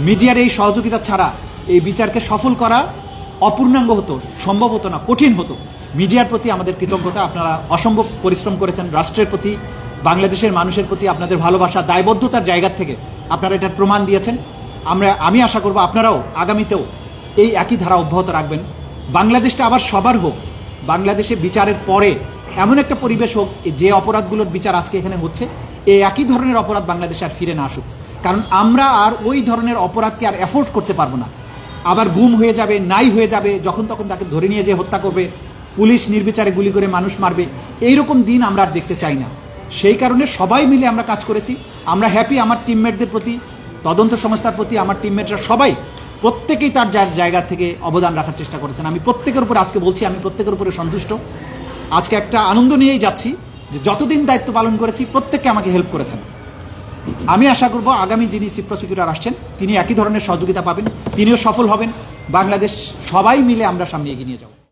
মিডিয়ার এই সহযোগিতা ছাড়া এই বিচারকে সফল করা অপূর্ণাঙ্গ হতো, সম্ভব হতো না, কঠিন হতো। মিডিয়ার প্রতি আমাদের কৃতজ্ঞতা। আপনারা অসম্ভব পরিশ্রম করেছেন। রাষ্ট্রের প্রতি, বাংলাদেশের মানুষের প্রতি আপনাদের ভালোবাসা, দায়বদ্ধতার জায়গা থেকে আপনারা এটার প্রমাণ দিয়েছেন। আমি আশা করব আপনারাও আগামীতেও এই একই ধারা অব্যাহত রাখবেন। বাংলাদেশটা আবার সবার হোক। বাংলাদেশে বিচারের পরে এমন একটা পরিবেশ হোক যে অপরাধগুলোর বিচার আজকে এখানে হচ্ছে, এই একই ধরনের অপরাধ বাংলাদেশে আর ফিরে না আসুক। কারণ আমরা আর ওই ধরনের অপরাধকে আর অ্যাফোর্ড করতে পারবো না। আবার গুম হয়ে যাবে, নাই হয়ে যাবে, যখন তখন তাকে ধরে নিয়ে যেয়ে হত্যা করবে, পুলিশ নির্বিচারে গুলি করে মানুষ মারবে, এইরকম দিন আমরা আর দেখতে চাই না। সেই কারণে সবাই মিলে আমরা কাজ করেছি। আমরা হ্যাপি আমার টিমমেটদের প্রতি, তদন্ত সংস্থার প্রতি। আমার টিমমেটরা সবাই প্রত্যেকেই তার জায়গা থেকে অবদান রাখার চেষ্টা করেছেন। আমি প্রত্যেকের উপর আজকে বলছি, আমি প্রত্যেকের উপরে সন্তুষ্ট। আজকে একটা আনন্দ নিয়েই যাচ্ছি যে যতদিন দায়িত্ব পালন করেছি প্রত্যেককে আমাকে হেল্প করেছেন। আমি আশা করব আগামী যিনি চিফ প্রসিকিউটর আসছেন তিনি একই ধরনের সহযোগিতা পাবেন, তিনিও সফল হবেন। বাংলাদেশ সবাই মিলে আমরা সামনে এগিয়ে নিয়ে যাব।